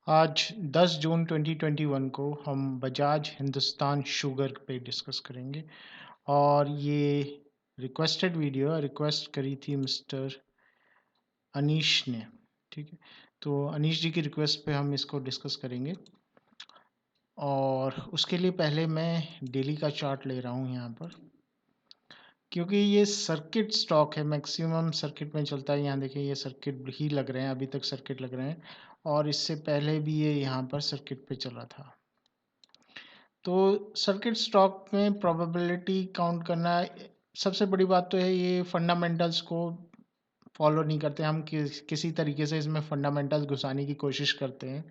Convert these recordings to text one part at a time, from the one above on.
आज 10 जून 2021 को हम बजाज हिंदुस्तान शुगर पे डिस्कस करेंगे और ये रिक्वेस्टेड वीडियो रिक्वेस्ट करी थी मिस्टर अनीश ने। ठीक है, तो अनीश जी की रिक्वेस्ट पे हम इसको डिस्कस करेंगे और उसके लिए पहले मैं डेली का चार्ट ले रहा हूँ यहाँ पर, क्योंकि ये सर्किट स्टॉक है, मैक्सिमम सर्किट में चलता है। यहाँ देखिए ये सर्किट ही लग रहे हैं, अभी तक सर्किट लग रहे हैं और इससे पहले भी ये यहाँ पर सर्किट पे चला था। तो सर्किट स्टॉक में प्रोबेबिलिटी काउंट करना, सबसे बड़ी बात तो है ये फंडामेंटल्स को फॉलो नहीं करते हम। किसी तरीके से इसमें फंडामेंटल्स घुसाने की कोशिश करते हैं,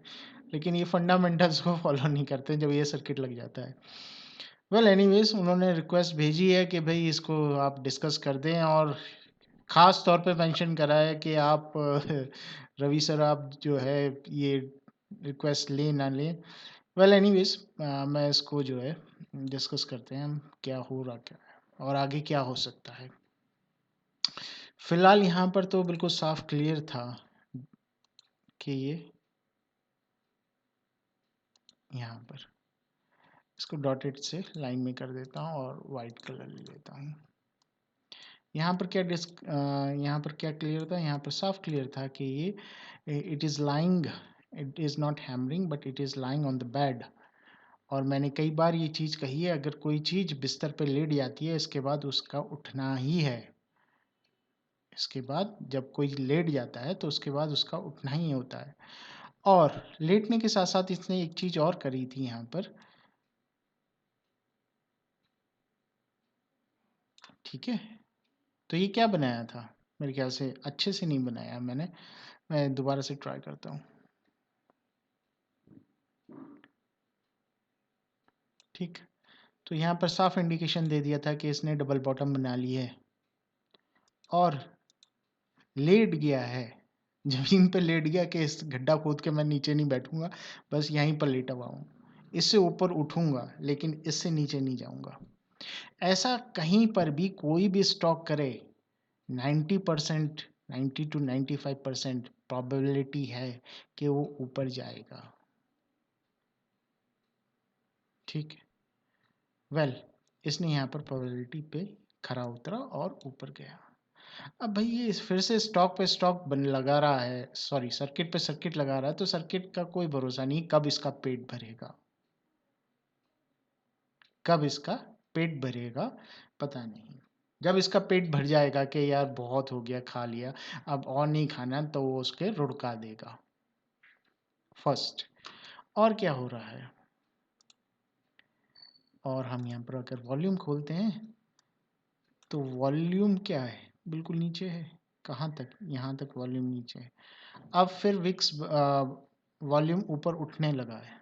लेकिन ये फंडामेंटल्स को फॉलो नहीं करते जब ये सर्किट लग जाता है। वेल एनीवेज, उन्होंने रिक्वेस्ट भेजी है कि भाई इसको आप डिस्कस कर दें और ख़ास तौर पे मेंशन करा है कि आप रवि सर आप जो है ये रिक्वेस्ट लें ना लें। वेल एनीवेज, मैं इसको जो है डिस्कस करते हैं हम, क्या हो रहा क्या है और आगे क्या हो सकता है। फिलहाल यहाँ पर तो बिल्कुल साफ क्लियर था कि ये यहाँ पर इसको डॉटेड से लाइन में कर देता हूँ और वाइट कलर ले लेता हूँ। यहाँ पर यहाँ पर क्या क्लियर था, यहाँ पर साफ क्लियर था कि ये it is lying, it is not hammering but it is lying on the bed. और मैंने कई बार ये चीज़ कही है, अगर कोई चीज़ बिस्तर पे लेट जाती है इसके बाद उसका उठना ही है। इसके बाद जब कोई लेट जाता है तो उसके बाद उसका उठना ही होता है। और लेटने के साथ साथ इसने एक चीज़ और करी थी यहाँ पर, ठीक है। तो ये क्या बनाया था, मेरे ख्याल से अच्छे से नहीं बनाया मैंने, मैं दोबारा से ट्राई करता हूँ। ठीक, तो यहाँ पर साफ इंडिकेशन दे दिया था कि इसने डबल बॉटम बना ली है और लेट गया है, ज़मीन पे लेट गया कि इस गड्ढा खोद के मैं नीचे नहीं बैठूंगा, बस यहीं पर लेटा हुआ हूँ। इससे ऊपर उठूंगा लेकिन इससे नीचे नहीं जाऊंगा। ऐसा कहीं पर भी कोई भी स्टॉक करे, 90% 90 to 95% प्रोबेबिलिटी है कि वो ऊपर जाएगा। ठीक है, वेल इसने यहाँ पर प्रोबेबिलिटी पे खरा उतरा और ऊपर गया। अब भाई ये फिर से स्टॉक पे स्टॉक बन लगा रहा है, सॉरी सर्किट पे सर्किट लगा रहा है, तो सर्किट का कोई भरोसा नहीं कब इसका पेट भरेगा, कब इसका पेट भरेगा पता नहीं। जब इसका पेट भर जाएगा कि यार बहुत हो गया खा लिया, अब और नहीं खाना, तो वो उसके रुड़का देगा फर्स्ट। और क्या हो रहा है, और हम यहाँ पर अगर वॉल्यूम खोलते हैं तो वॉल्यूम क्या है, बिल्कुल नीचे है। कहाँ तक, यहाँ तक वॉल्यूम नीचे है। अब फिर विक्स वॉल्यूम ऊपर उठने लगा है,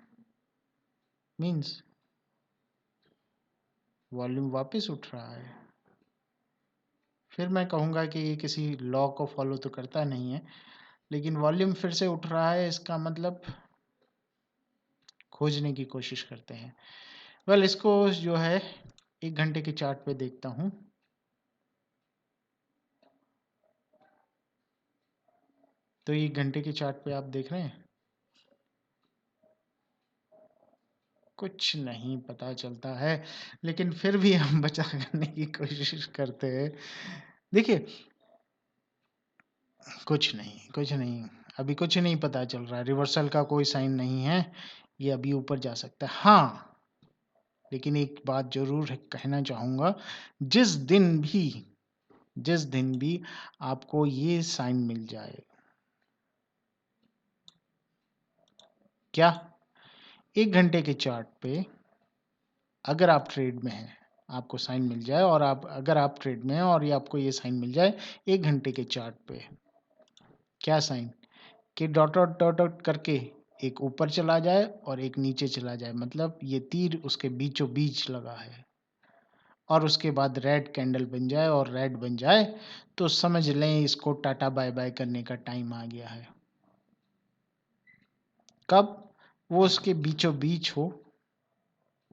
मीन्स वॉल्यूम वापस उठ रहा है। फिर मैं कहूँगा कि ये किसी लॉ को फॉलो तो करता नहीं है, लेकिन वॉल्यूम फिर से उठ रहा है, इसका मतलब खोजने की कोशिश करते हैं। वेल इसको जो है 1 घंटे के चार्ट पे देखता हूँ। तो 1 घंटे के चार्ट पे आप देख रहे हैं, कुछ नहीं पता चलता है, लेकिन फिर भी हम बचा करने की कोशिश करते हैं। देखिए कुछ नहीं, कुछ नहीं, अभी कुछ नहीं पता चल रहा है, रिवर्सल का कोई साइन नहीं है, ये अभी ऊपर जा सकता है। हाँ, लेकिन एक बात जरूर कहना चाहूँगा, जिस दिन भी जिस दिन भी आपको ये साइन मिल जाए, क्या 1 घंटे के चार्ट पे अगर आप ट्रेड में हैं, आपको साइन मिल जाए, और आप अगर आप ट्रेड में हैं और ये आपको ये साइन मिल जाए 1 घंटे के चार्ट पे, क्या साइन, कि डॉट डॉट डॉट डॉट करके एक ऊपर चला जाए और एक नीचे चला जाए, मतलब ये तीर उसके बीचों बीच लगा है, और उसके बाद रेड कैंडल बन जाए और रेड बन जाए, तो समझ लें इसको टाटा बाय बाय करने का टाइम आ गया है। कब, वो उसके बीचों बीच हो,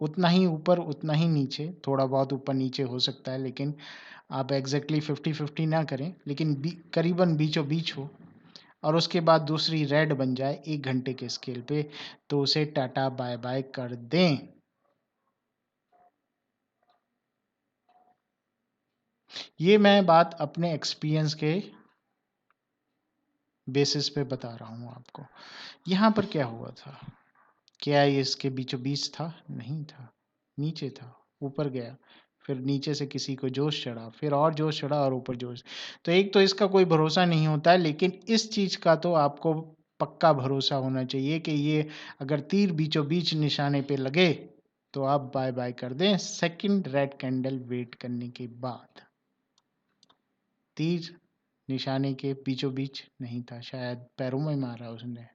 उतना ही ऊपर उतना ही नीचे, थोड़ा बहुत ऊपर नीचे हो सकता है, लेकिन आप एग्जैक्टली 50-50 ना करें, लेकिन करीबन बीचों बीच हो, और उसके बाद दूसरी रेड बन जाए 1 घंटे के स्केल पे, तो उसे टाटा बाय बाय कर दें। ये मैं बात अपने एक्सपीरियंस के बेसिस पे बता रहा हूँ आपको। यहाँ पर क्या हुआ था, क्या ये इसके बीचों बीच था? नहीं था, नीचे था, ऊपर गया, फिर नीचे से किसी को जोश चढ़ा, फिर और जोश चढ़ा और ऊपर जोश। तो एक तो इसका कोई भरोसा नहीं होता है, लेकिन इस चीज़ का तो आपको पक्का भरोसा होना चाहिए कि ये अगर तीर बीचों बीच निशाने पे लगे तो आप बाय बाय कर दें सेकंड रेड कैंडल वेट करने के बाद। तीर निशाने के बीचों बीच नहीं था, शायद पैरों में मारा उसने,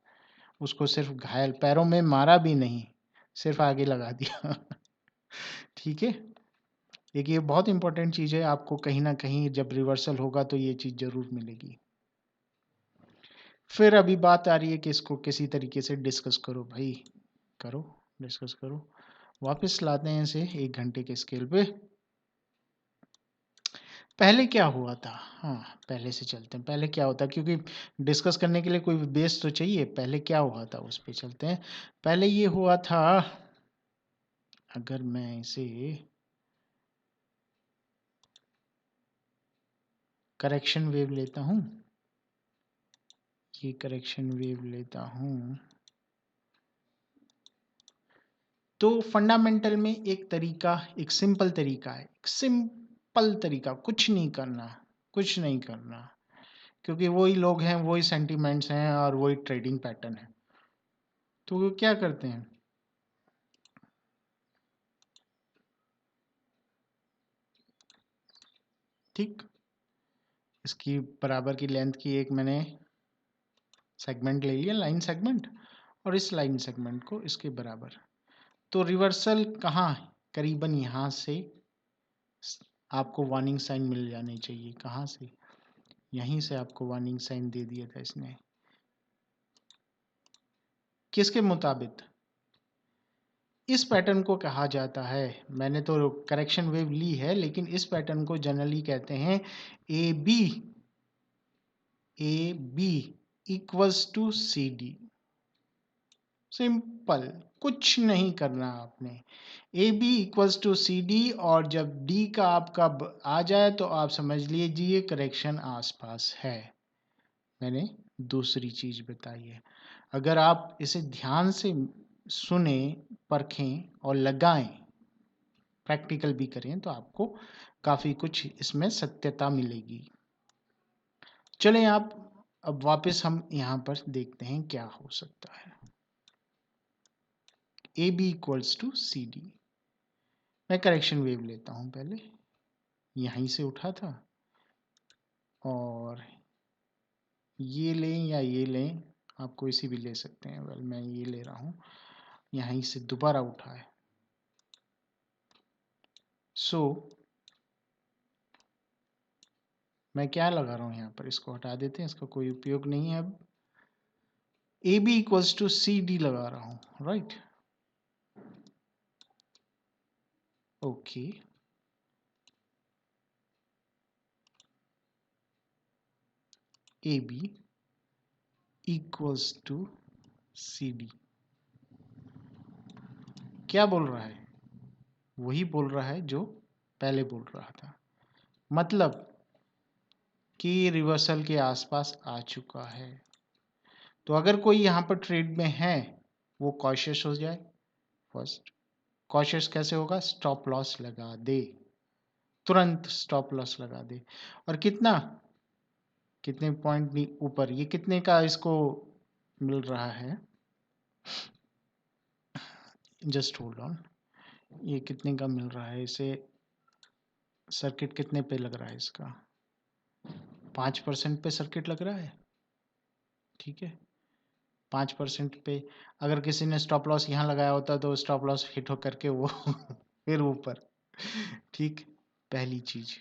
उसको सिर्फ घायल, पैरों में मारा भी नहीं, सिर्फ आगे लगा दिया। ठीक है, एक ये बहुत इंपॉर्टेंट चीज़ है, आपको कहीं ना कहीं जब रिवर्सल होगा तो ये चीज़ जरूर मिलेगी। फिर अभी बात आ रही है कि इसको किसी तरीके से डिस्कस करो भाई, करो, डिस्कस करो। वापस लाते हैं इसे 1 घंटे के स्केल पे। पहले क्या हुआ था, हाँ पहले से चलते हैं, पहले क्या होता, क्योंकि डिस्कस करने के लिए कोई बेस तो चाहिए। पहले क्या हुआ था उस पे चलते हैं। पहले ये हुआ था, अगर मैं इसे करेक्शन वेव लेता हूं, ये करेक्शन वेव लेता हूं, तो फंडामेंटल में एक तरीका, एक सिंपल तरीका है, एक सिंपल तरीका, कुछ नहीं करना, कुछ नहीं करना, क्योंकि वही लोग हैं, वही सेंटिमेंट्स हैं और वही ट्रेडिंग पैटर्न है। तो वो क्या करते हैं, ठीक, इसकी बराबर की लेंथ की एक मैंने सेगमेंट ले लिया, लाइन सेगमेंट, और इस लाइन सेगमेंट को इसके बराबर। तो रिवर्सल कहाँ, करीबन यहाँ से आपको वार्निंग साइन मिल जाने चाहिए। कहाँ से, यहीं से आपको वार्निंग साइन दे दिया था इसने। किसके मुताबिक, इस पैटर्न को कहा जाता है, मैंने तो करेक्शन वेव ली है, लेकिन इस पैटर्न को जनरली कहते हैं a b equals to c d. Simple, कुछ नहीं करना आपने, a b equals to c d, और जब डी का आपका आ जाए तो आप समझ लीजिए करेक्शन आसपास है। मैंने दूसरी चीज बताई है, अगर आप इसे ध्यान से सुने, परखें और लगाएं, प्रैक्टिकल भी करें, तो आपको काफी कुछ इसमें सत्यता मिलेगी। चलें आप, अब वापस हम यहां पर देखते हैं क्या हो सकता है। A b equals to c d, मैं करेक्शन वेव लेता हूं, पहले यहीं से उठा था, और ये लें या ये लें, आप कोई सी भी ले सकते हैं, वेल मैं ये ले रहा हूं, यहीं से दोबारा उठा है। सो मैं क्या लगा रहा हूं यहाँ पर, इसको हटा देते हैं, इसका कोई उपयोग नहीं है। अब a b equals to c d लगा रहा हूं, right, okay. A b equals to c d, क्या बोल रहा है, वही बोल रहा है जो पहले बोल रहा था, मतलब कि रिवर्सल के आसपास आ चुका है। तो अगर कोई यहाँ पर ट्रेड में है, वो कॉशियस हो जाए। फर्स्ट कॉशियस कैसे होगा, स्टॉप लॉस लगा दे, तुरंत स्टॉप लॉस लगा दे। और कितना, कितने पॉइंट ऊपर, ये कितने का इसको मिल रहा है, जस्ट होल्ड ऑन, ये कितने का मिल रहा है इसे, सर्किट कितने पे लग रहा है इसका, 5% पे सर्किट लग रहा है, ठीक है। 5% पे अगर किसी ने स्टॉप लॉस यहाँ लगाया होता तो स्टॉप लॉस हिट होकर के वो फिर ऊपर, ठीक, पहली चीज।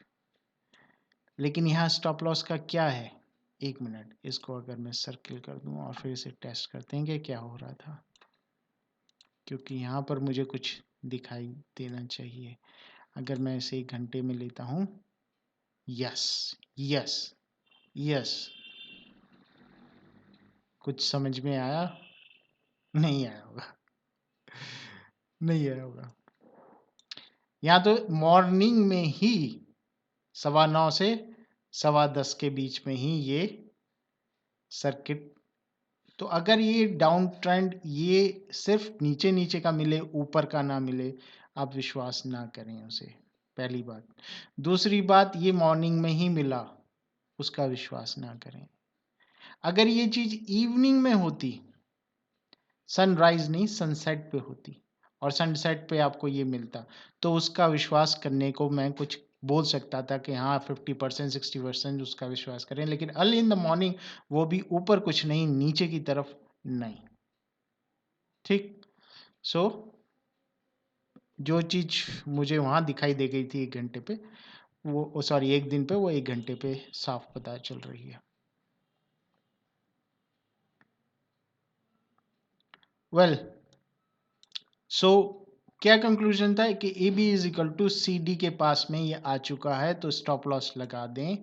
लेकिन यहाँ स्टॉप लॉस का क्या है, 1 मिनट, इसको अगर मैं सर्किल कर दूं और फिर इसे टेस्ट करते हैं कि क्या हो रहा था, क्योंकि यहाँ पर मुझे कुछ दिखाई देना चाहिए। अगर मैं इसे 1 घंटे में लेता हूँ, यस, यस, यस, कुछ समझ में आया? नहीं आया होगा। नहीं आया होगा। यहाँ तो मॉर्निंग में ही 9:15 से 10:15 के बीच में ही ये सर्किट, तो अगर ये डाउन ट्रेंड ये सिर्फ नीचे नीचे का मिले, ऊपर का ना मिले, आप विश्वास ना करें उसे, पहली बात। दूसरी बात, ये मॉर्निंग में ही मिला, उसका विश्वास ना करें। अगर ये चीज इवनिंग में होती, सनराइज नहीं सनसेट पे होती, और सनसेट पे आपको ये मिलता, तो उसका विश्वास करने को मैं कुछ बोल सकता था कि हाँ 50% 60% उसका विश्वास करें, लेकिन अर्ली इन द मॉर्निंग, वो भी ऊपर कुछ नहीं, नीचे की तरफ नहीं। ठीक। सो जो चीज मुझे वहां दिखाई दे गई थी 1 घंटे पे, वो सॉरी 1 दिन पे, वो 1 घंटे पे साफ पता चल रही है। वेल, सो क्या कंक्लूजन था कि a b is equal to c d के पास में ये आ चुका है, तो स्टॉप लॉस लगा दें।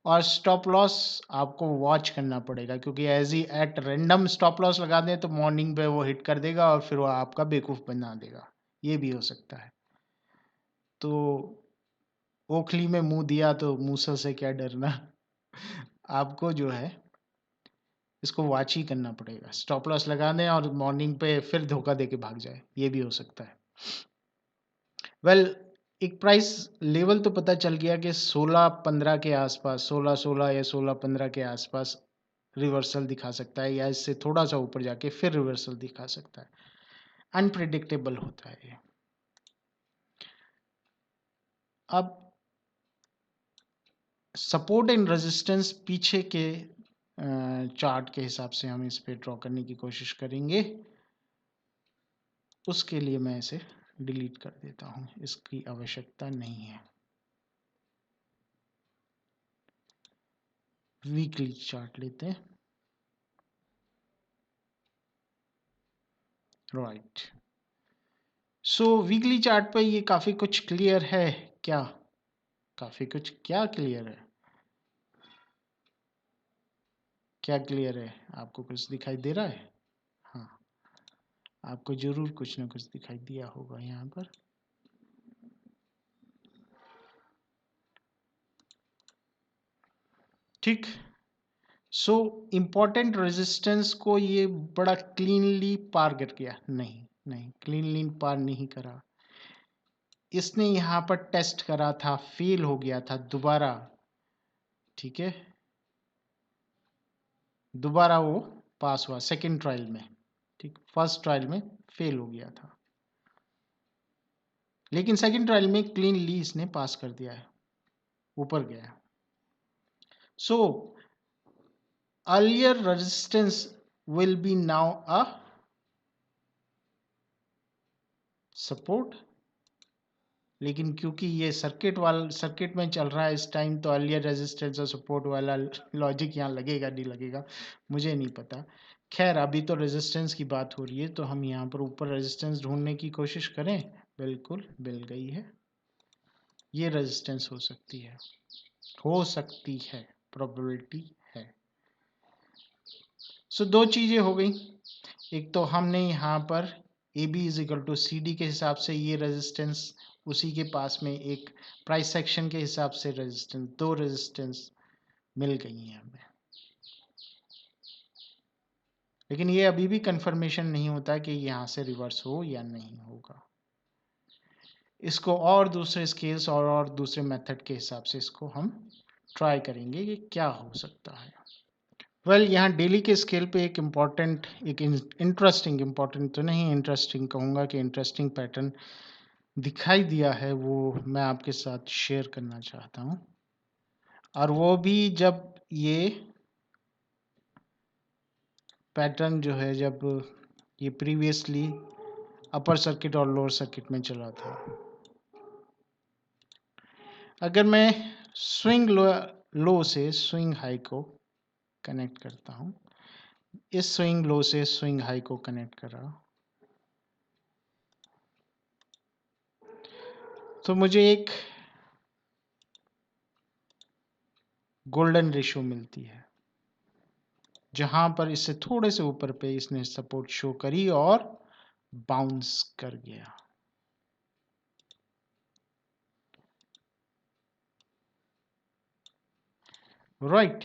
और स्टॉप लॉस आपको वॉच करना पड़ेगा, क्योंकि as he at random stop loss लगा दें तो मॉर्निंग पे वो हिट कर देगा और फिर वो आपका बेवकूफ़ बना देगा, ये भी हो सकता है। तो ओखली में मुंह दिया तो मूसल से क्या डरना। आपको जो है इसको वॉच ही करना पड़ेगा, स्टॉप लॉस लगा दें और मॉर्निंग पे फिर धोखा दे के भाग जाए, ये भी हो सकता है। वेल, एक प्राइस लेवल तो पता चल गया कि 16-15 के आसपास, 16-16 या 16-15 के आसपास रिवर्सल दिखा सकता है, या इससे थोड़ा सा ऊपर जाके फिर रिवर्सल दिखा सकता है। अनप्रिडिक्टेबल होता है ये। अब सपोर्ट एंड रेजिस्टेंस पीछे के चार्ट के हिसाब से हम इस पे ड्रॉ करने की कोशिश करेंगे। उसके लिए मैं इसे डिलीट कर देता हूं, इसकी आवश्यकता नहीं है। वीकली चार्ट लेते हैं। राइट। सो वीकली चार्ट पे ये काफी कुछ क्लियर है क्या? काफी कुछ क्या क्लियर है? क्या क्लियर है? आपको कुछ दिखाई दे रहा है? हाँ, आपको जरूर कुछ ना कुछ दिखाई दिया होगा यहाँ पर। ठीक। सो इम्पोर्टेंट रेजिस्टेंस को ये बड़ा क्लीनली पार कर गया? नहीं, नहीं क्लीनली पार नहीं करा। इसने यहाँ पर टेस्ट करा था, फेल हो गया था दोबारा। ठीक है, दोबारा वो पास हुआ सेकंड ट्रायल में। ठीक, फर्स्ट ट्रायल में फेल हो गया था, लेकिन सेकंड ट्रायल में क्लीनली इसने पास कर दिया है, ऊपर गया। So earlier resistance will be now a support, लेकिन क्योंकि ये सर्किट में चल रहा है इस टाइम, तो अर्लियर रेजिस्टेंस और सपोर्ट वाला लॉजिक यहाँ लगेगा नहीं लगेगा मुझे नहीं पता। खैर, अभी तो रेजिस्टेंस की बात हो रही है, तो हम यहाँ पर ऊपर रेजिस्टेंस ढूंढने की कोशिश करें। बिल्कुल मिल गई है, ये रेजिस्टेंस हो सकती है, हो सकती है, प्रोबेबिलिटी है। सो दो चीजें हो गई। एक तो हमने यहाँ पर a b is equal to c d के हिसाब से ये रेजिस्टेंस, उसी के पास में एक प्राइस सेक्शन के हिसाब से रेजिस्टेंस, दो रेजिस्टेंस मिल गई हैं हमें। लेकिन ये अभी भी कंफर्मेशन नहीं होता कि यहाँ से रिवर्स हो या नहीं होगा। इसको और दूसरे स्केल्स और दूसरे मेथड के हिसाब से इसको हम ट्राई करेंगे कि क्या हो सकता है। वेल, यहाँ डेली के स्केल पे एक इम्पॉर्टेंट, एक इंटरेस्टिंग, इम्पॉर्टेंट तो नहीं, इंटरेस्टिंग कहूँगा कि इंटरेस्टिंग पैटर्न दिखाई दिया है, वो मैं आपके साथ शेयर करना चाहता हूँ। और वो भी जब ये पैटर्न जो है, जब ये प्रीवियसली अपर सर्किट और लोअर सर्किट में चला था। अगर मैं स्विंग लो से स्विंग हाई को कनेक्ट करता हूँ, इस स्विंग लो से स्विंग हाई को कनेक्ट करा, तो मुझे एक गोल्डन रेशियो मिलती है। जहां पर इससे थोड़े से ऊपर पे इसने सपोर्ट शो करी और बाउंस कर गया। राइट,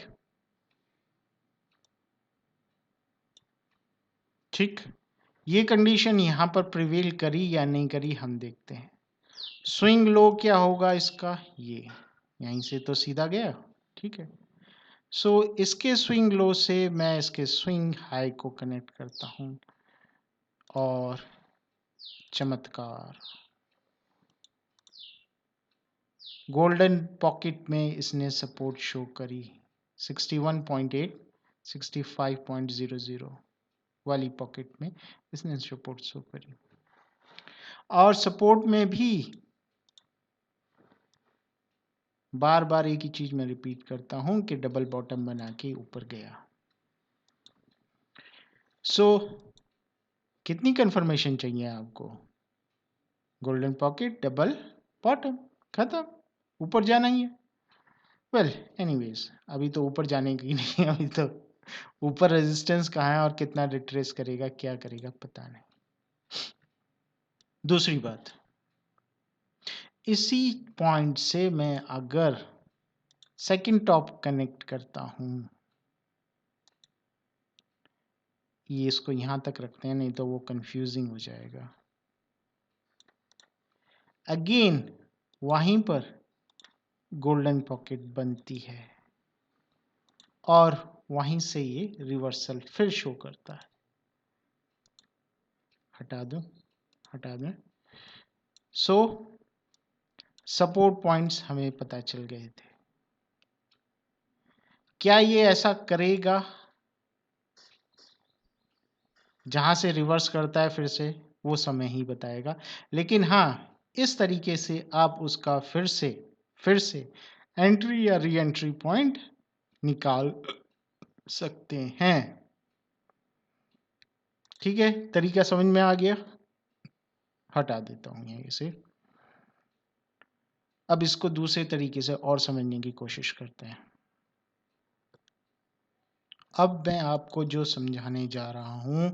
ठीक। ये कंडीशन यहां पर प्रिवेल करी या नहीं करी हम देखते हैं। स्विंग लो क्या होगा इसका, ये यहीं से तो सीधा गया, ठीक है। सो इसके स्विंग लो से मैं इसके स्विंग हाई को कनेक्ट करता हूं और चमत्कार, गोल्डन पॉकेट में इसने सपोर्ट शो करी 61.8, 65.00 वाली पॉकेट में इसने सपोर्ट शो करी। और सपोर्ट में भी बार बार एक ही चीज मैं रिपीट करता हूं कि डबल बॉटम बना के ऊपर गया। सो कितनी कंफर्मेशन चाहिए आपको? गोल्डन पॉकेट, डबल बॉटम, खत्म, ऊपर जाना ही है। वेल एनीवेज, अभी तो ऊपर जाने की नहीं है, अभी तो ऊपर रेजिस्टेंस कहाँ है और कितना रिट्रेस करेगा, क्या करेगा, पता नहीं। दूसरी बात, इसी पॉइंट से मैं अगर सेकंड टॉप कनेक्ट करता हूं, ये इसको यहां तक रखते हैं, नहीं तो वो कंफ्यूजिंग हो जाएगा। अगेन वहीं पर गोल्डन पॉकेट बनती है और वहीं से ये रिवर्सल फिर शो करता है। हटा दूं, हटा दें। सो सपोर्ट पॉइंट्स हमें पता चल गए थे। क्या ये ऐसा करेगा जहां से रिवर्स करता है फिर से, वो समय ही बताएगा। लेकिन हाँ, इस तरीके से आप उसका फिर से एंट्री या री एंट्री पॉइंट निकाल सकते हैं। ठीक है, तरीका समझ में आ गया। हटा देता हूं यहीं से। अब इसको दूसरे तरीके से और समझने की कोशिश करते हैं। अब मैं आपको जो समझाने जा रहा हूं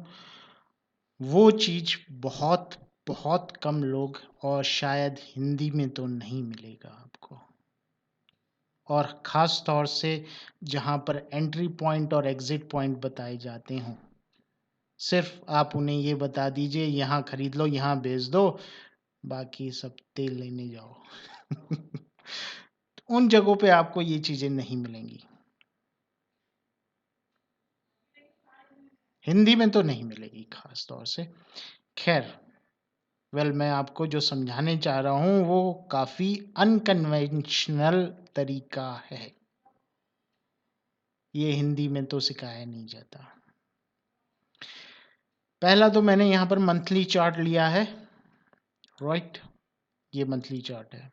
वो चीज बहुत बहुत कम लोग और शायद हिंदी में तो नहीं मिलेगा आपको, और ख़ास तौर से जहाँ पर एंट्री पॉइंट और एग्ज़िट पॉइंट बताए जाते हों। सिर्फ़ आप उन्हें ये बता दीजिए यहाँ खरीद लो, यहाँ बेच दो, बाकी सब तेल लेने जाओ। उन जगहों पे आपको ये चीज़ें नहीं मिलेंगी। हिंदी में तो नहीं मिलेगी ख़ास तौर से। ख़ैर, मैं आपको जो समझाने चाह रहा हूँ वो काफ़ी अनकन्वेंशनल तरीका है। ये हिंदी में तो सिखाया नहीं जाता। पहला तो मैंने यहाँ पर मंथली चार्ट लिया है, राइट, ये मंथली चार्ट है।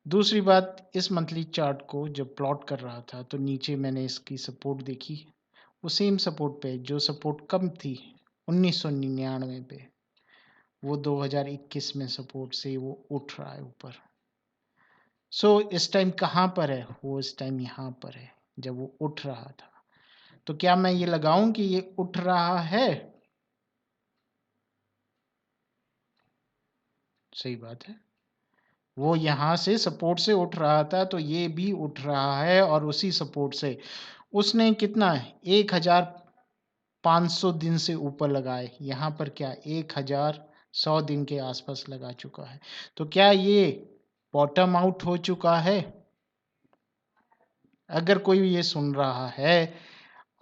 दूसरी बात, इस मंथली चार्ट को जब प्लॉट कर रहा था तो नीचे मैंने इसकी सपोर्ट देखी, वो सेम सपोर्ट पे जो सपोर्ट कम थी 1999 पे, वो 2021 में सपोर्ट से वो उठ रहा है ऊपर। सो इस टाइम कहाँ पर है वो? इस टाइम यहाँ पर है जब वो उठ रहा था। तो क्या मैं ये लगाऊं कि ये उठ रहा है? सही बात है, वो यहाँ से सपोर्ट से उठ रहा था तो ये भी उठ रहा है, और उसी सपोर्ट से उसने कितना 1500 दिन से ऊपर लगाए। यहाँ पर क्या 1100 दिन के आसपास लगा चुका है। तो क्या ये बॉटम आउट हो चुका है? अगर कोई ये सुन रहा है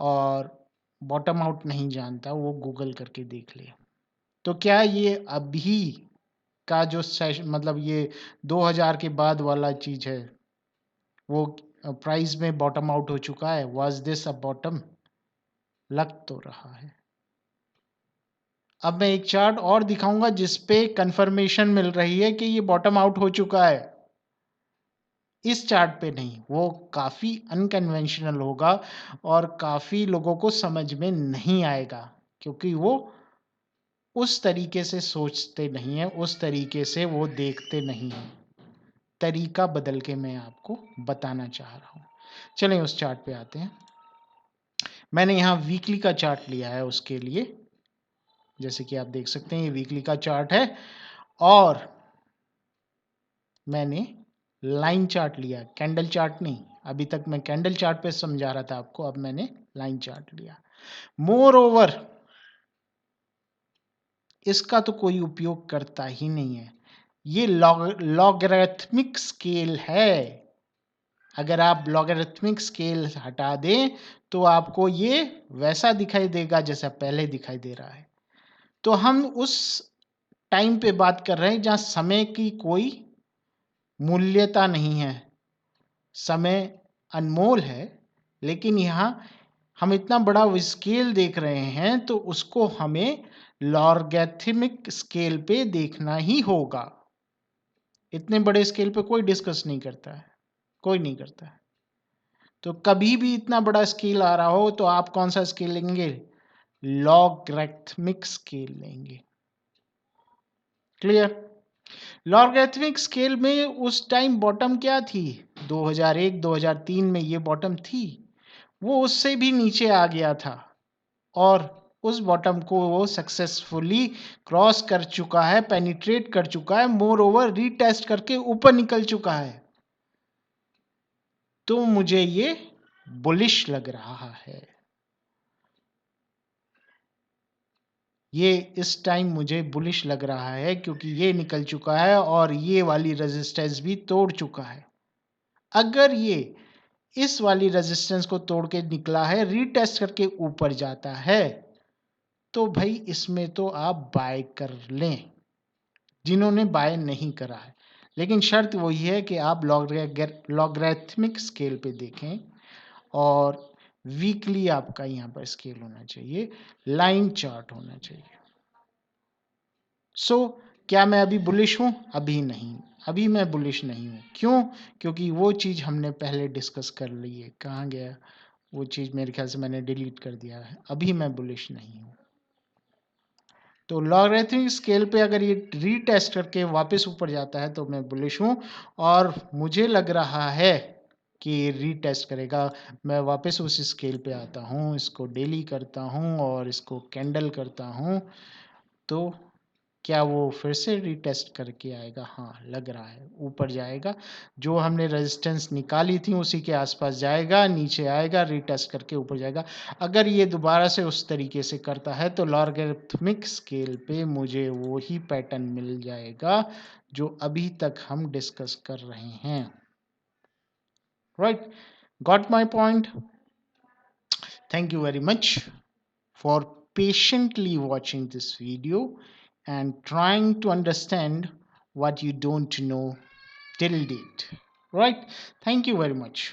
और बॉटम आउट नहीं जानता, वो गूगल करके देख ले। तो क्या ये अभी का जो मतलब ये 2000 के बाद वाला चीज है वो प्राइस में बॉटम आउट हो चुका है? Was this a bottom? लग तो रहा है। अब मैं एक चार्ट और दिखाऊंगा जिस पे कंफर्मेशन मिल रही है कि ये बॉटम आउट हो चुका है। इस चार्ट पे नहीं, वो काफी अनकन्वेंशनल होगा और काफी लोगों को समझ में नहीं आएगा, क्योंकि वो उस तरीके से सोचते नहीं है, उस तरीके से वो देखते नहीं है। तरीका बदल के मैं आपको बताना चाह रहा हूँ। चलें उस चार्ट पे आते हैं। मैंने यहाँ वीकली का चार्ट लिया है उसके लिए, जैसे कि आप देख सकते हैं ये वीकली का चार्ट है, और मैंने लाइन चार्ट लिया, कैंडल चार्ट नहीं। अभी तक मैं कैंडल चार्ट पे समझा रहा था आपको, अब मैंने लाइन चार्ट लिया। मोर ओवर इसका तो कोई उपयोग करता ही नहीं है, ये लॉगरिथमिक स्केल है। अगर आप लॉगरिथमिक स्केल हटा दें तो आपको ये वैसा दिखाई देगा जैसा पहले दिखाई दे रहा है। तो हम उस टाइम पे बात कर रहे हैं जहां समय की कोई मूल्यता नहीं है, समय अनमोल है, लेकिन यहाँ हम इतना बड़ा स्केल देख रहे हैं तो उसको हमें लॉगरिथमिक स्केल पे देखना ही होगा। इतने बड़े स्केल पे कोई डिस्कस नहीं करता है, कोई नहीं करता है। तो कभी भी इतना बड़ा स्केल आ रहा हो तो आप कौन सा स्केल लेंगे? लॉगरिथमिक स्केल लेंगे। क्लियर? लॉगरिथमिक स्केल में उस टाइम बॉटम क्या थी? 2001 2003 में ये बॉटम थी। वो उससे भी नीचे आ गया था और उस बॉटम को वो सक्सेसफुली क्रॉस कर चुका है, पेनिट्रेट कर चुका है, मोर ओवर रीटेस्ट करके ऊपर निकल चुका है। तो मुझे ये बुलिश लग रहा है। ये इस टाइम मुझे बुलिश लग रहा है क्योंकि ये निकल चुका है और ये वाली रेजिस्टेंस भी तोड़ चुका है। अगर ये इस वाली रेजिस्टेंस को तोड़ के निकला है, रीटेस्ट करके ऊपर जाता है, तो भाई इसमें तो आप बाय कर लें, जिन्होंने बाय नहीं करा है। लेकिन शर्त वही है कि आप लॉगरिथमिक स्केल पे देखें और वीकली आपका यहाँ पर स्केल होना चाहिए, लाइन चार्ट होना चाहिए। क्या मैं अभी बुलिश हूँ? अभी नहीं, अभी मैं बुलिश नहीं हूँ। क्यों? क्योंकि वो चीज़ हमने पहले डिस्कस कर ली है। कहाँ गया वो चीज़? मेरे ख्याल से मैंने डिलीट कर दिया है। अभी मैं बुलिश नहीं हूँ। तो लॉगरिथमिक स्केल पे अगर ये रीटेस्ट करके वापस ऊपर जाता है तो मैं बुलिश हूँ, और मुझे लग रहा है कि रीटेस्ट करेगा। मैं वापस उस स्केल पे आता हूँ, इसको डेली करता हूँ और इसको कैंडल करता हूँ, तो क्या वो फिर से रीटेस्ट करके आएगा? हाँ, लग रहा है ऊपर जाएगा। जो हमने रेजिस्टेंस निकाली थी उसी के आसपास जाएगा, नीचे आएगा, रीटेस्ट करके ऊपर जाएगा। अगर ये दोबारा से उस तरीके से करता है तो लॉगरिथमिक स्केल पे मुझे वो ही पैटर्न मिल जाएगा जो अभी तक हम डिस्कस कर रहे हैं। Right? Got my point? Thank you very much for patiently watching this video and trying to understand what you don't know till date. Right? Thank you very much.